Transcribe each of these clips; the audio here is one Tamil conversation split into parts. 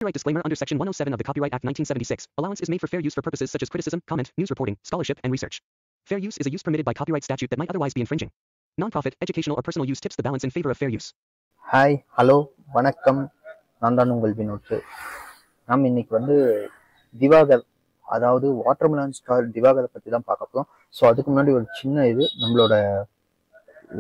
Copyright disclaimer under Section 107 of the Copyright Act 1976. Allowance is made for fair use for purposes such as criticism, comment, news reporting, scholarship, and research. Fair use is a use permitted by copyright statute that might otherwise be infringing. Non-profit, educational, or personal use tips the balance in favor of fair use. Hi hello வணக்கம், நான் தான் உங்கள் வினோத். நாம் இன்னைக்கு திவாகர், அதாவது வாட்டர்மெலன் ஸ்டார் திவாகரை பற்றி தான் பார்க்க போகிறோம். ஸோ அதுக்கு முன்னாடி ஒரு சின்ன நம்மளோட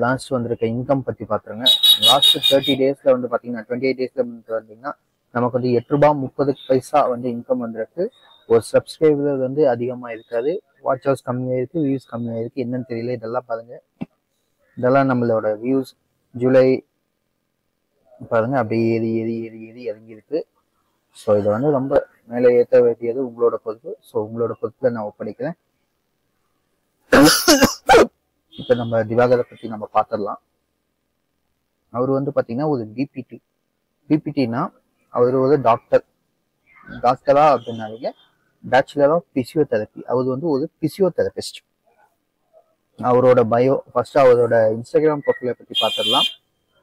லாஸ்ட் வந்திருக்க இன்கம் பற்றி பார்த்துருங்க. லாஸ்ட் 30 டேஸில் பார்த்தீங்கன்னா 28 டேஸில் வந்தீங்கன்னா நமக்கு ₹8.30 இன்கம் வந்திருக்கு. ஒரு சப்ஸ்கிரைபர் அதிகமாக இருக்காது, வாட்ச் ஹவர்ஸ் கம்மியாக இருக்குது, வியூஸ் கம்மியாக இருக்குது. என்னன்னு தெரியல. இதெல்லாம் பாருங்கள், இதெல்லாம் நம்மளோட வியூஸ் ஜூலை பாருங்க, அப்படியே ஏறி ஏறி ஏறி ஏறி இறங்கி இருக்கு. ஸோ இதை ரொம்ப மேலே ஏற்ற வேண்டியது உங்களோட பொறுப்பு. ஸோ உங்களோட பொறுப்புல நான் ஒப்படைக்கிறேன். இப்போ நம்ம திவாகரை பற்றி நம்ம பார்த்துடலாம். அவர் பார்த்தீங்கன்னா ஒரு பிபிடினா அவர் ஒரு டாக்டரா அப்படின்னாலே பேச்சுலர் ஆஃப் பிசியோதெரப்பி. அவர் ஒரு பிசியோதெரபிஸ்ட். அவரோட ஃபர்ஸ்ட் அவரோட இன்ஸ்டாகிராம் ப்ரொஃபைலை பற்றி பார்த்துடலாம்.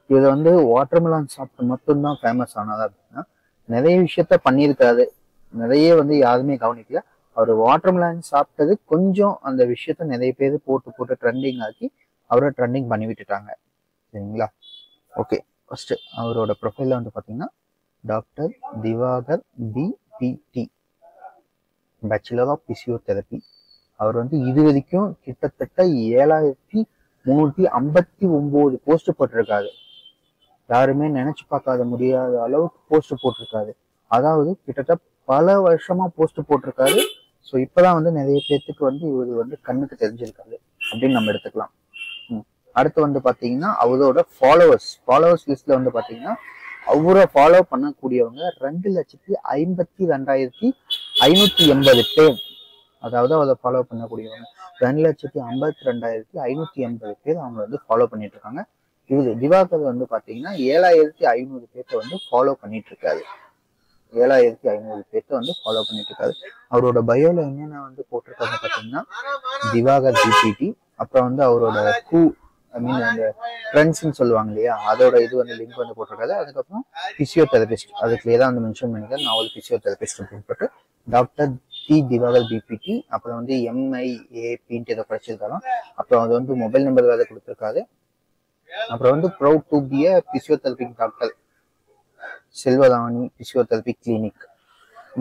இவர் வாட்டர்மெலன் சாப்பிட்டு மட்டும்தான் ஃபேமஸ் ஆனதா அப்படின்னா நிறைய விஷயத்த பண்ணியிருக்காரு. நிறைய யாருமே கவனிக்கல. அவர் வாட்டர்மெலன் சாப்பிட்டது கொஞ்சம் அந்த விஷயத்த நிறைய பேர் போட்டு ட்ரெண்டிங் ஆக்கி அவரை ட்ரெண்டிங் பண்ணி விட்டுட்டாங்க. சரிங்களா? ஓகே, ஃபர்ஸ்ட் அவரோட ப்ரொஃபைல பார்த்தீங்கன்னா doctor Divakar BPT, bachelor of physiotherapy. அவர் இது வரைக்கும் கிட்டத்தட்ட 7359 போஸ்ட் போட்டிருக்காரு. யாருமே நினைச்சு பார்க்காத முடியாத அளவுக்கு போஸ்ட் போட்டிருக்காரு. அதாவது கிட்டத்தட்ட பல வருஷமா போஸ்ட் போட்டிருக்காரு. ஸோ இப்பதான் நிறைய பேர்த்துக்கு இவர் கண்ணுக்கு தெரிஞ்சிருக்காரு அப்படின்னு நம்ம எடுத்துக்கலாம். அடுத்து பாத்தீங்கன்னா அவரோட ஃபாலோவர்ஸ் லிஸ்ட்ல பாத்தீங்கன்னா அவரை ஃபாலோ பண்ணக்கூடியவங்க 2,52,580 பேர். அதாவது அவரை ஃபாலோ பண்ணக்கூடியவங்க 2,52,580 பேர் அவங்க ஃபாலோ பண்ணிட்டு இருக்காங்க. திவாகர் பாத்தீங்கன்னா 7,500 பேர்த்த ஃபாலோ பண்ணிட்டு இருக்காரு. 7,500 பேர்த்த ஃபாலோ பண்ணிட்டு இருக்காரு. அவரோட பயோல என்னென்ன போட்டிருக்காங்க பாத்தீங்கன்னா திவாகர் பிபிடி, அப்புறம் அவரோட அந்த ஃப்ரெண்ட்ஸ்ன்னு சொல்லுவாங்க இல்லையா, அதோட லிங்க் போட்டிருக்காரு. அதுக்கப்புறம் பிசியோதெரபிஸ்ட், அதுக்குள்ளே தான் மென்ஷன் பண்ணிருக்காரு. நான் ஒரு பிசியோதெரபிஸ்ட் அப்படின்னு போட்டு டாக்டர் டி திவாகர் பிபிடி, அப்புறம் MIAPன்ட்டு இதை படிச்சிருக்காங்க. அப்புறம் அது மொபைல் நம்பர் வேலை கொடுத்துருக்காரு. அப்புறம் proud to be a physiotherapy doctor, Selvarani physiotherapy clinic,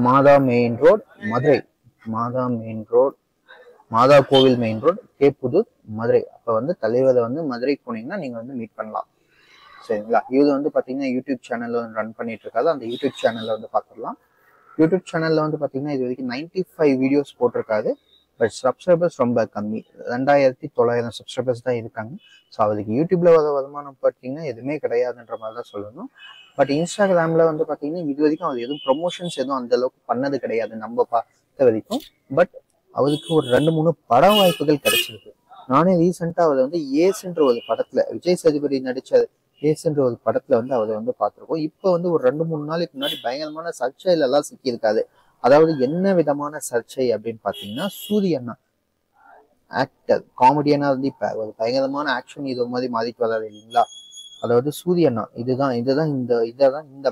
மாதா கோவில் மெயின் ரோட், கேப்புதூர், மதுரை. அப்ப தலைவரை மதுரை போனீங்கன்னா நீங்க மீட் பண்ணலாம். சரிங்களா? இது பாத்தீங்கன்னா யூடியூப் சேனல்ல ரன் பண்ணிட்டு இருக்காது. அந்த யூடியூப் சேனல்ல பாத்துடலாம். யூடியூப் சேனல்ல பாத்தீங்கன்னா இது வரைக்கும் 95 வீடியோஸ் போட்டிருக்காரு. பட் சப்ஸ்கிரைபர்ஸ் ரொம்ப கம்மி, 2,900 சப்ஸ்கிரைபர்ஸ் தான் இருக்காங்க. ஸோ அதுக்கு யூடியூப்ல வர வருமானம் பார்த்தீங்கன்னா எதுவுமே கிடையாதுன்ற மாதிரி தான் சொல்லணும். பட் இன்ஸ்டாகிராம்ல பாத்தீங்கன்னா இது வரைக்கும் அவர் எதுவும் ப்ரொமோஷன்ஸ் எதுவும் அந்த அளவுக்கு பண்ணது கிடையாது நம்ம பார்த்த வரைக்கும். பட் அவருக்கு ஒரு 2-3 பட வாய்ப்புகள் கிடைச்சிருக்கு. நானே ரீசெண்டா அவர் ஏஸ்ன்ற ஒரு படத்துல, விஜய் சேதுபதி நடிச்ச ஏஸ்ன்ற ஒரு படத்துல அவர் பார்த்திருக்கோம். இப்போ ஒரு 2-3 நாளைக்கு முன்னாடி பயங்கரமான சர்ச்சையில எல்லாம் சிக்கியிருக்காரு. அதாவது என்ன விதமான சர்ச்சை அப்படின்னு பாத்தீங்கன்னா, சூரியண்ணா ஆக்டர் காமெடியனா இப்ப ஒரு பயங்கரமான ஆக்ஷன் இது மாதிரி மாறிட்டு வராது இல்லைங்களா. அதாவது சூரியண்ணா இதான் இந்த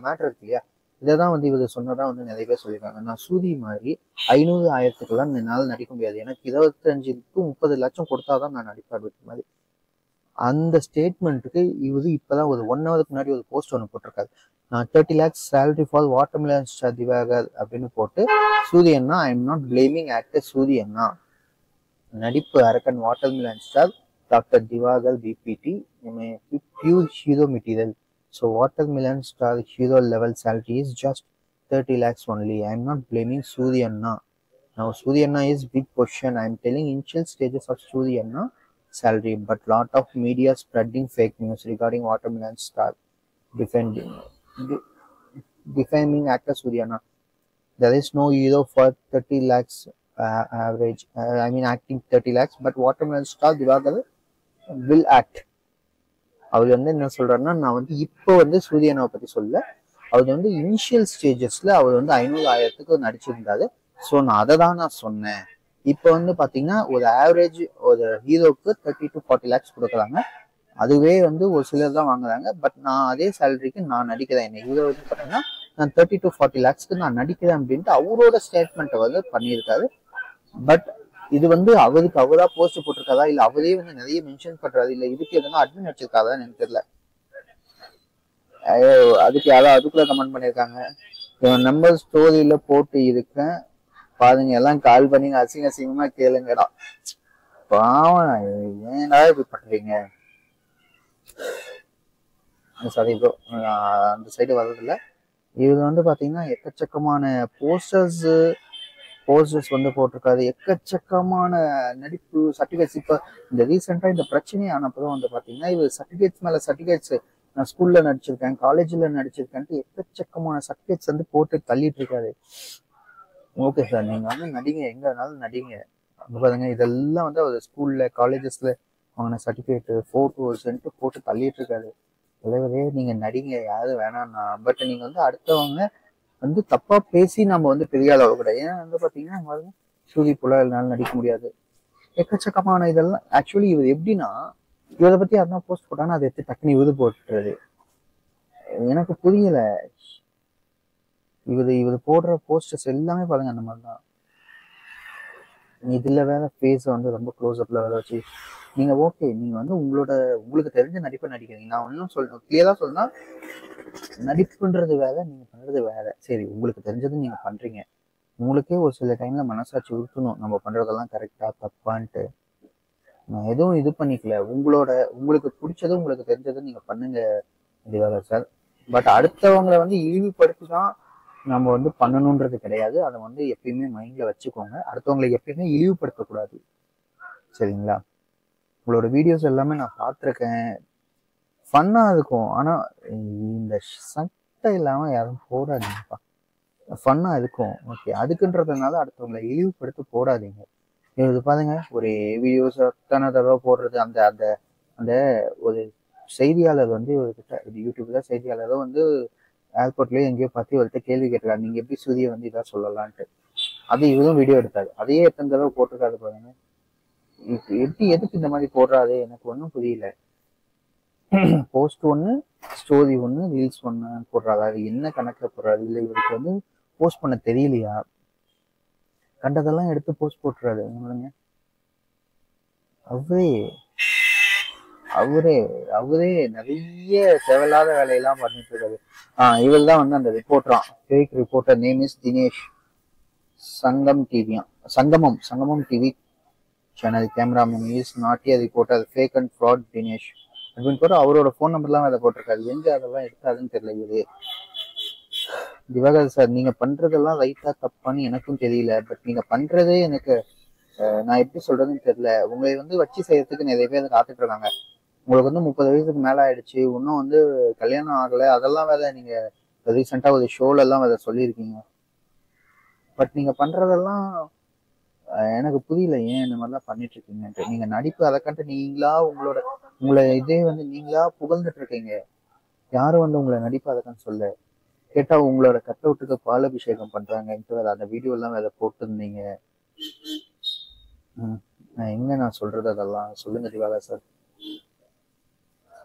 மேட்டர் இருக்கு இல்லையா, இதைதான் இவர் சொன்னதா நிறைய பேர் சொல்லியிருக்காங்க. நான் சூரிய மாதிரி 500,000க்குலாம் என்னால நடிக்க முடியாது, எனக்கு 25-30 லட்சம் கொடுத்தாதான் நான் நடிப்பேன் மாதிரி. அந்த ஸ்டேட்மெண்ட்டுக்கு இவர் இப்பதான் ஒரு 1 ஹவருக்கு முன்னாடி ஒரு போஸ்ட் ஒன்று போட்டிருக்காரு. நான் 30 lakhs salary for watermelon star Divakar அப்படின்னு போட்டு, சூரியண்ணா I am not blaming actor சூரியண்ணா, நடிப்பு அரக்கன் watermelon star doctor Divakar BPT pure hero material. So watermelon star hero level salary is just 30 lakhs only. I am not blaming Suryanna. Now Suryanna is big question. I am telling initial stages of Suryanna salary, but lot of media spreading fake news regarding watermelon star defaming actor Suryanna. There is no hero for 30 lakhs average. Acting 30 lakhs, but watermelon star Divakar will act. அவர் என்ன சொல்றாருன்னா, நான் இப்போ சூரியனாவை பத்தி சொல்ல, அவர் இனிஷியல் ஸ்டேஜஸ்ல அவர் 500,000க்கு நடிச்சிருந்தாரு. ஸோ நான் அதை தான் நான் சொன்னேன். இப்போ பாத்தீங்கன்னா ஒரு ஆவரேஜ் ஒரு ஹீரோக்கு 30 to 40 lakhs கொடுக்குறாங்க. அதுவே ஒரு சிலர் தான் வாங்குறாங்க. பட் நான் அதே சேலரிக்கு நான் நடிக்கிறேன். என்ன ஹீரோ பாத்தீங்கன்னா நான் 30 to 40 lakhsக்கு நான் நடிக்கிறேன் அப்படின்ட்டு அவரோட ஸ்டேட்மெண்ட்டை வந்து பண்ணியிருக்காரு. பட் இது வந்து அவரா போஸ்ட் போட்டிருக்காதா இல்ல அவரே வந்து நிறைய மென்ஷன் பண்றாரு இல்ல இதுக்கு எதனா அட்மின் வச்சிருக்காதான்னு எனக்கு தெரியல. அதுக்கு யாராவது அதுக்குள்ள கமெண்ட் பண்ணியிருக்காங்க, இவன் நம்பர் ஸ்டோரியில போட்டு இருக்கேன் பாருங்க, எல்லாம் கால் பண்ணி அசிங்கமா கேளுங்கடா. பாவம், ஏன்டா இப்படி பண்றீங்க? சாரி ப்ரோ, அந்த சைடு வர்றதில்ல. இது வந்து பாத்தீங்கன்னா எக்கச்சக்கமான போஸ்டர்ஸ் வந்து போட்டிருக்காரு, எக்கச்சக்கமான நடிப்பு சர்டிபிகேட்ஸ். இப்ப இந்த ரீசெண்டா இந்த பிரச்சனை ஆனப்பதான் வந்து பாத்தீங்கன்னா இது சர்டிபிகேட்ஸ் மேல சர்டிபிகேட்ஸ், நான் ஸ்கூல்ல நடிச்சிருக்கேன், காலேஜ்ல நடிச்சிருக்கேன்ட்டு எக்கச்சக்கமான சர்டிபிகேட்ஸ் வந்து போட்டு தள்ளிட்டு இருக்காரு. ஓகே சார், நீங்க வந்து நடிங்க, எங்க வேணாலும் நடிங்க. பாருங்க, இதெல்லாம் வந்து அவர் ஸ்கூல்ல காலேஜஸ்ல வாங்கின சர்டிபிகேட் போட்டோஸ்ன்ட்டு போட்டு தள்ளிட்டு இருக்காரு. தலைவரே, நீங்க நடிங்க, யாரும் வேணாம்னா. பட் நீங்க வந்து அடுத்தவங்க வந்து தப்பா பேசி நம்ம வந்து பெரிய அளவு கூட, ஏன் வந்து பாத்தீங்கன்னா சூதி புல என்னால நடிக்க முடியாது, எக்கச்சக்கமான இதெல்லாம். ஆக்சுவலி இவர் எப்படின்னா, இவரை பத்தி யாருன்னா போஸ்ட் போட்டாங்கன்னா அதை எடுத்து டக்குனு இவது போட்டுறது. எனக்கு புரியல. இவர் போடுற போஸ்டர்ஸ் எல்லாமே பாருங்க அந்த மாதிரிதான். இதுல வேற ஃபேஸ வந்து ரொம்ப க்ளோஸ் அப்ல வேற வச்சு நீங்க ஓகே, நீங்க வந்து உங்களுக்கு தெரிஞ்ச நடிப்பை நடிக்கிறீங்க. நான் ஒன்னும் கிளியரா சொல்லணும்னா, நடிப்புன்றது வேற, நீங்க பண்றது வேற. சரி, உங்களுக்கு தெரிஞ்சது நீங்க பண்றீங்க, உங்களுக்கே ஒரு சில டைம்ல மனசாட்சி உறுத்தணும், நம்ம பண்றதெல்லாம் கரெக்டா தப்பான்ட்டு. நான் எதுவும் இது பண்ணிக்கல, உங்களுக்கு பிடிச்சது உங்களுக்கு தெரிஞ்சது நீங்க பண்ணுங்க இதுவாக சார். பட் அடுத்தவங்களை வந்து இழிவுபடுத்தி தான் நம்ம வந்து பண்ணணுன்றது கிடையாது. அதை வந்து எப்பயுமே மைண்ட்ல வச்சுக்கோங்க. அடுத்தவங்களை எப்பயுமே இழிவுபடுத்தக்கூடாது, சரிங்களா? உங்களோட வீடியோஸ் எல்லாமே நான் பார்த்துருக்கேன், ஃபன்னா இருக்கும். ஆனா இந்த சட்டை இல்லாம யாரும் போடாதீங்கப்பா, ஃபன்னா இருக்கும். ஓகே, அதுக்குன்றதுனால அடுத்தவங்களை இழிவுபடுத்த போடாதீங்க. இது பாருங்க, ஒரு வீடியோஸ் எத்தனை தடவை போடுறது. அந்த அந்த அந்த ஒரு செய்தியாளர் வந்து யூடியூப்ல செய்தியாளரோ வந்து ஏர்போர்ட்லயே எங்கேயோ பார்த்து இவர்கிட்ட கேள்வி கேட்டுருக்காரு, நீங்க எப்படி சூரிய வந்து இதா சொல்லலான்ட்டு. அது இவரும் வீடியோ எடுத்தாரு, அதையே எத்தனை தடவை போட்டிருக்காரு பாருங்க. எதுக்கு இந்த மாதிரி போடுறாரு எனக்கு ஒன்றும் புரியல. போஸ்ட் ஒன்று, ஸ்டோரி ஒன்று, ரீல்ஸ் ஒன்று போடுறாரு. அது என்ன கணக்கில் போடுறாரு? இல்லை இவருக்கு வந்து போஸ்ட் பண்ண தெரியலையா? கண்டதெல்லாம் எடுத்து போஸ்ட் போட்டுறாரு. அவரே நிறைய தேவையில்லாத வேலையெல்லாம் பண்ணிட்டு இருக்காரு. இவர் தான் வந்து அந்த ரிப்போர்ட்டரா, fake reporter. Name is Dinesh. Sangamam TV channel cameraman is not a reporter, fake and fraud Dinesh அப்படின்னு போட்டு அவரோட ஃபோன் நம்பர்லாம் அதை போட்டிருக்காரு. எங்க அதெல்லாம் எடுக்காதுன்னு தெரியல இவரு. திவாகர் சார், நீங்க பண்றதெல்லாம் ரைட்டா தப்பான்னு எனக்கும் தெரியல. பட் நீங்க பண்றதே எனக்கு நான் எப்படி சொல்றதுன்னு தெரியல. உங்களை வந்து வச்சு செய்யறதுக்கு நிறைய பேர் காத்துட்டு இருக்காங்க. உங்களுக்கு வந்து 30 வயசுக்கு மேல ஆயிடுச்சு, இன்னும் வந்து கல்யாணம் ஆகல, அதெல்லாம் வேற நீங்க ரீசெண்டா ஒரு ஷோல எல்லாம் வேற சொல்லியிருக்கீங்க. பட் நீங்க பண்றதெல்லாம் எனக்கு புரியல, ஏன் இந்த மாதிரிலாம் பண்ணிட்டு இருக்கீங்கன்ட்டு. நீங்க நடிப்பு அதை கண்டு நீங்களா உங்களை இதே வந்து நீங்களா புகழ்ந்துட்டு இருக்கீங்க. யாரும் வந்து உங்களை நடிப்பு அதை கண்டு சொல்ல. கேட்டா உங்களோட கட் அவுட்டுக்கு பால் அபிஷேகம் பண்றாங்கன்ட்டு வேற அந்த வீடியோ எல்லாம் வேற போட்டுருந்தீங்க. நான் சொல்றது அதெல்லாம் சொல்லுங்க திவாகர் சார்.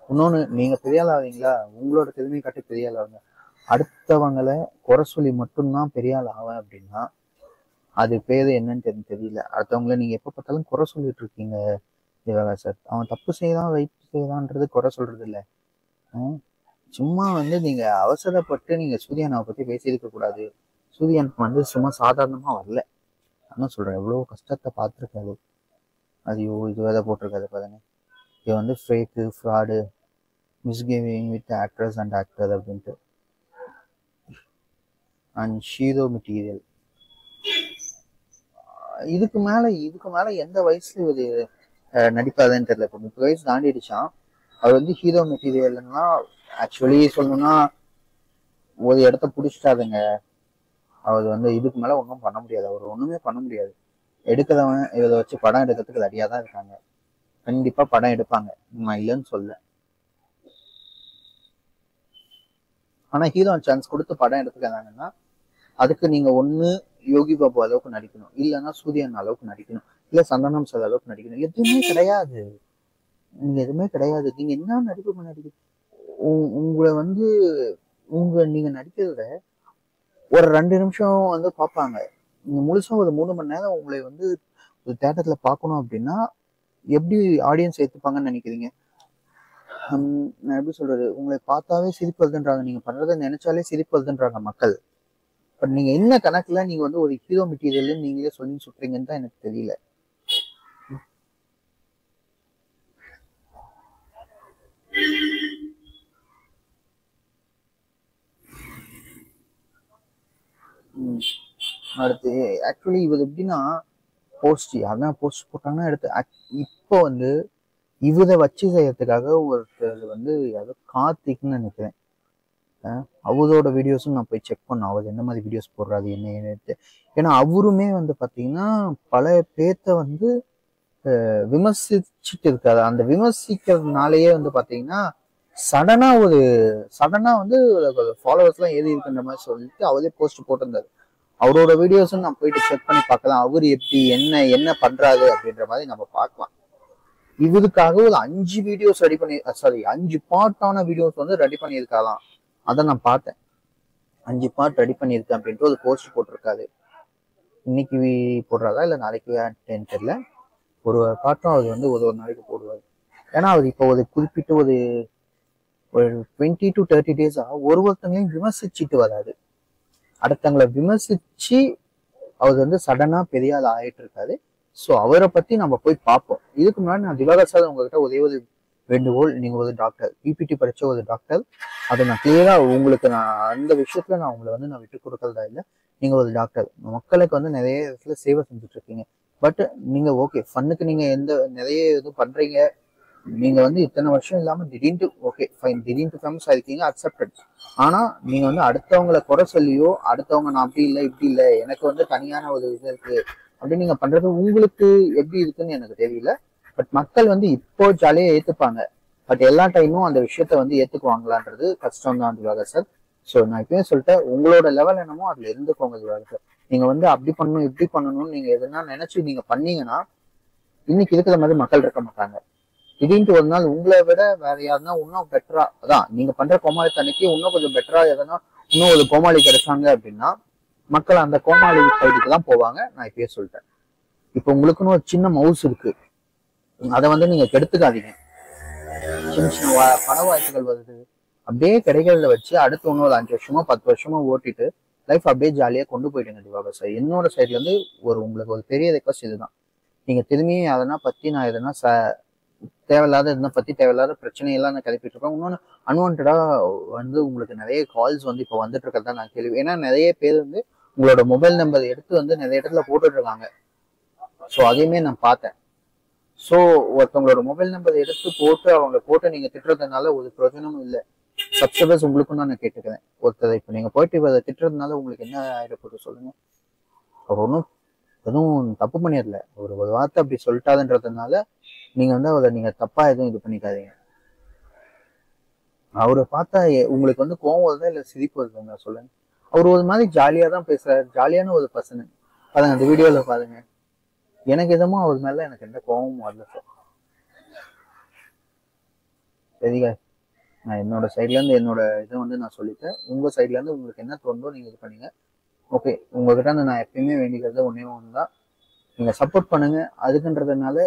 இன்னொன்னு, நீங்க பெரிய ஆள் ஆவீங்களா, உங்களோட திறமையை காட்டி பெரிய ஆள் ஆகுங்க. அடுத்தவங்களை குறை சொல்லி மட்டும்தான் பெரிய ஆள் ஆவேன் அப்படின்னா அது பேரு என்னன்னு தெரியல. அடுத்தவங்களை நீங்க எப்ப பார்த்தாலும் குறை சொல்லிட்டு இருக்கீங்க திவாகர் சார். அவன் தப்பு செய்யறான், ரைட் செய்யறான்றது குறை சொல்றது இல்லை. சும்மா வந்து நீங்க அவசரப்பட்டு நீங்க சூர்யானாவை பத்தி பேசியிருக்க கூடாது. சூர்யான் வந்து சும்மா சாதாரணமா வரல. நான் சொல்றேன், எவ்வளவு கஷ்டத்தை பார்த்துருக்காரு. ஐயோ, இது வேற போட்டிருக்காரு பாருங்க, இது வந்து fake, fraud, misgiving with actress and actor அப்படின்ட்டு, அண்ட் ஷீரோ மெட்டீரியல். இதுக்கு மேல எந்த வயசுல இது நடிப்பாதுன்னு தெரியல. இப்போ 30 வயசு தாண்டிடுச்சான். அவர் வந்து ஹீரோ மெட்டீரியல்னா ஆக்சுவலி சொல்லணும்னா ஒரு இடத்த பிடிச்சிட்டாதுங்க. அவர் வந்து இதுக்கு மேல ஒன்றும் பண்ண முடியாது, அவர் ஒண்ணுமே பண்ண முடியாது. எடுக்கிறவன் இதை வச்சு படம் எடுக்கிறதுக்கு ரெடியா தான் இருக்காங்க. கண்டிப்பா படம் எடுப்பாங்க, நான் இல்லைன்னு சொல்ல. ஆனா ஹீரோ சான்ஸ் கொடுத்து படம் எடுத்துக்கிறாங்கன்னா அதுக்கு நீங்க ஒண்ணு யோகி பாபு அளவுக்கு நடிக்கணும், இல்லைன்னா சூரியன் அளவுக்கு நடிக்கணும், இல்ல சந்தனம் சார் அளவுக்கு நடிக்கணும். எதுவுமே கிடையாது, நீங்க என்ன நடிப்பு நடிக்க உங்களை வந்து நீங்க நடிக்கிறத ஒரு 2 நிமிஷம் வந்து பார்ப்பாங்க. நீங்க முழுசா ஒரு 3 மணி நேரம் உங்களை வந்து ஒரு தேட்டர்ல பார்க்கணும் அப்படின்னா எப்படி ஆடியன்ஸ் ஏத்துப்பாங்கன்னு நினைக்கிறீங்க? நான் எப்படி சொல்றது, உங்களை பார்த்தாவே சிரிப்பு வருதுன்றாங்க, நீங்க பண்றதை நினைச்சாலே சிரிப்பு வருதுன்றாங்க மக்கள். பட் நீங்க என்ன கணக்குல நீங்க வந்து ஒரு ஹீரோ மெட்டீரியல் நீங்களே சொல்லி சுட்டுறீங்கன்னு தான் எனக்கு தெரியல. அடுத்து ஆக்சுவலி இவர் எப்படின்னா அதான் போஸ்ட் போட்டாங்கன்னா எடுத்து இப்போ வந்து இவரை வச்சு செய்யறதுக்காக ஒருத்தர் வந்து யாரோ கார்த்திக்னு நினைக்கிறேன், அவரோட வீடியோஸும் நான் போய் செக் பண்ணேன், அவர் என்ன மாதிரி வீடியோஸ் போடுறாரு என்ன. ஏன்னா அவருமே வந்து பார்த்தீங்கன்னா பல பேர்த்த வந்து விமர்சிச்சுட்டு இருக்காரு. அந்த விமர்சிக்கிறதுனாலயே வந்து பார்த்தீங்கன்னா சடனா வந்து ஃபாலோவர்ஸ்லாம் ஏறி இருக்குன்ற மாதிரி சொல்லிட்டு அவரே போஸ்ட் போட்டிருந்தாரு. அவரோட வீடியோஸும் நான் போயிட்டு செக் பண்ணி பார்க்கலாம், அவர் எப்படி என்ன பண்றாரு அப்படின்ற மாதிரி நம்ம பார்க்கலாம். இவருக்காக ஒரு 5 வீடியோஸ் ரெடி பண்ணி 5 பார்ட்டான வீடியோஸ் வந்து ரெடி பண்ணியிருக்காராம். அதை நான் பார்த்தேன். 5 பார்ட் ரெடி பண்ணியிருக்கேன் அப்படின்ட்டு ஒரு போஸ்ட் போட்டிருக்காரு. இன்னைக்கு போடுறாரா இல்லை நாளைக்கு தெரியல. ஒரு பார்ட்டும் அவர் வந்து ஒரு நாளைக்கு போடுவார். ஏன்னா அவர் இப்போ ஒரு குறிப்பிட்ட ஒரு 20 to 30 டேஸா ஒருத்தங்களையும் விமர்சிச்சுட்டு வராது. அடுத்தவங்களை விமர்சிச்சு அவர் வந்து சடனா பெரிய ஆள் ஆயிட்டு இருக்காரு. ஸோ அவரை பத்தி நம்ம போய் பார்ப்போம். இதுக்கு முன்னாடி நான் திவாகர் சார் உங்ககிட்ட ஒரே ஒரு வேண்டுகோள், நீங்க ஒரு டாக்டர், பிபிடி படிச்ச ஒரு டாக்டர், அதை நான் கிளியரா உங்களுக்கு நான் அந்த விஷயத்துல நான் உங்களை வந்து நான் விட்டு கொடுக்கறதா இல்லை. நீங்க ஒரு டாக்டர், மக்களுக்கு வந்து நிறைய இடத்துல சேவை செஞ்சுட்டு இருக்கீங்க. பட் நீங்க ஓகே ஃபன்னுக்கு நீங்க நிறைய இது பண்றீங்க. நீங்க வந்து இத்தனை வருஷம் இல்லாம திடீர்னு ஓகே ஃபைன் திடீர்னு ஃபேமஸ் ஆயிருக்கீங்க, அக்செப்டட். ஆனா நீங்க வந்து அடுத்தவங்களை குறை சொல்லியோ, அடுத்தவங்க நான் அப்படி இல்லை இப்படி இல்லை எனக்கு வந்து தனியான ஒரு இது இருக்கு அப்படின்னு நீங்க பண்றது உங்களுக்கு எப்படி இருக்குன்னு எனக்கு தெரியல. பட் மக்கள் வந்து இப்போ ஜாலியா ஏத்துப்பாங்க. பட் எல்லா டைமும் அந்த விஷயத்த வந்து ஏத்துக்குவாங்களான்றது கஷ்டம் தான் திவாகர் சார். ஸோ நான் இப்பயே சொல்லிட்டேன், உங்களோட லெவல் என்னமோ அதுல இருந்துக்கோங்க திவாகர் சார். நீங்க வந்து அப்படி பண்ணணும் இப்படி பண்ணணும்னு நீங்க எதுனா நினைச்சு நீங்க பண்ணீங்கன்னா இன்னைக்கு இருக்கிற மாதிரி மக்கள் இருக்க மாட்டாங்க. திடீர்னு ஒரு நாள் உங்களை விட வேற யாருன்னா இன்னும் பெட்டரா, அதான் நீங்க பண்ற கோமாளித்தன்னைக்கு இன்னும் கொஞ்சம் பெட்டரா எதனா இன்னும் ஒரு கோமாளி கிடைச்சாங்க அப்படின்னா மக்கள் அந்த கோமாளி சைடுக்கு தான் போவாங்க. நான் இப்பயே சொல்லிட்டேன். இப்போ உங்களுக்குன்னு ஒரு சின்ன மவுஸ் இருக்கு, அதை வந்து நீங்க கெடுத்துக்காதீங்க. சின்ன சின்ன பண வாய்ப்புகள் வருது, அப்படியே கிடைக்கிறத வச்சு அடுத்து இன்னும் ஒரு 5 வருஷமோ 10 வருஷமோ ஓட்டிட்டு லைஃப் அப்படியே ஜாலியா கொண்டு போயிடுங்க திவாகர் சார். என்னோட சைட்ல இருந்து உங்களுக்கு ஒரு பெரிய ரெக்வஸ்ட் இதுதான். நீங்க திரும்பியும் அதனா பத்தி நான் எதனா தேவையில்லாத இதனை பத்தி தேவையில்லாத பிரச்சனையெல்லாம் நான் கிளப்பிட்டு இருக்கேன். இன்னொன்று அன்வான்டா வந்து உங்களுக்கு நிறைய கால்ஸ் வந்து இப்போ வந்துட்டு இருக்கிறதா நான் கேள்வி. ஏன்னா நிறைய பேர் வந்து உங்களோட மொபைல் நம்பர் எடுத்து வந்து நிறைய இடத்துல போட்டுட்டு இருக்காங்க. ஸோ அதையுமே நான் பார்த்தேன். ஸோ ஒருத்தவங்களோட மொபைல் நம்பர் எடுத்து போட்டு நீங்க திட்டுறதுனால ஒரு பிரயோஜனமும் இல்லை. சப்ஸ்கிரைபர்ஸ் உங்களுக்கும் தான் நான் கேட்டுக்கிறேன். ஒருத்தர் இப்போ நீங்க போயிட்டு அதை திட்டுறதுனால உங்களுக்கு என்ன ஆயிடப்போகுது சொல்லுங்க. அவர் ஒன்றும் எதுவும் தப்பு பண்ணிடல, ஒரு வார்த்தை அப்படி சொல்லிட்டாதுன்றதுனால நீங்க வந்து அவரை நீங்க தப்பா எதுவும் இது பண்ணிக்காதீங்க. அவரை பார்த்தா உங்களுக்கு வந்து கோவம் வருதா இல்லை சிரிப்பு வருதுங்க சொல்லுங்க. அவர் ஒரு மாதிரி ஜாலியா தான் பேசுறாரு, ஜாலியான ஒரு பர்சன். பாருங்க அந்த வீடியோல பாருங்க, எனக்கு எதுவும் அவர் மேல எனக்கு எந்த கோவமும் வரல சார். சரிங்க, நான் என்னோட சைட்ல இருந்து என்னோட இதை வந்து நான் சொல்லிட்டேன். உங்க சைட்ல இருந்து உங்களுக்கு என்ன தோணுதோ நீங்க இது பண்ணீங்க. ஓகே, உங்ககிட்ட வந்து நான் எப்பயுமே வேண்டிக்கிறது ஒன்னே ஒண்ணுதான், நீங்க சப்போர்ட் பண்ணுங்க. அதுக்குன்றதுனால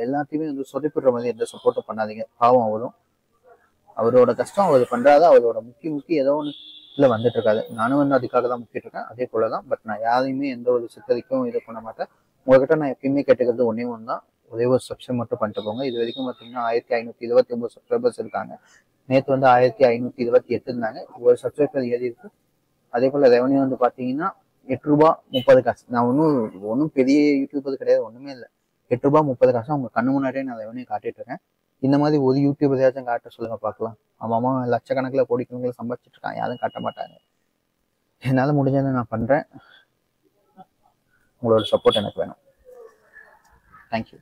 எல்லாத்தையுமே வந்து சொதப்பிடுற மாதிரி எந்த சப்போர்ட்டும் பண்ணாதீங்க. பாவம் அவரோட கஷ்டம் அவர் பண்றாரு, அவரோட முக்கிய ஏதோ ஒன்று இல்லை வந்துட்டு இருக்காது. நானும் வந்து அதுக்காக தான் முக்கிட்டு இருக்கேன், அதே போலதான். பட் நான் யாரையுமே எந்த ஒரு சித்தரிக்கும் இது பண்ண மாட்டேன். உங்ககிட்ட நான் எப்பயுமே கேட்டுக்கிறது ஒன்னே ஒன்று தான், ஒரே ஒரு சப்ஸ்கிரைப் மட்டும் பண்ணிட்டு போங்க. இது வரைக்கும் பார்த்தீங்கன்னா 1529 சப்ஸ்கிரைபர்ஸ் இருக்காங்க. நேற்று வந்து 1528 இருந்தாங்க. ஒரு சப்ஸ்கிரைபர் ஏறி இருக்கு. அதே போல ரெவன்யூ வந்து பார்த்தீங்கன்னா 8 ரூபாய் 30 காசு. நான் ஒன்றும் பெரிய யூடியூபர் கிடையாது, ஒன்றுமே இல்லை. 8 ரூபாய் 30 காசு அவங்க கண்ணு முன்னாடியே நான் ரெவன்யூ காட்டிட்டு இருக்கேன். இந்த மாதிரி ஒரு யூடியூபர் ஏதாச்சும் காட்ட சொல்லுங்க பார்க்கலாம். அவன் லட்சக்கணக்கில் கோடிக்கணக்கில் சம்பாதிச்சுட்டு இருக்கான், யாரும் காட்ட மாட்டாங்க. என்னால் முடிஞ்சதை நான் பண்றேன். உங்களோட சப்போர்ட் எனக்கு வேணும். தேங்க்யூ.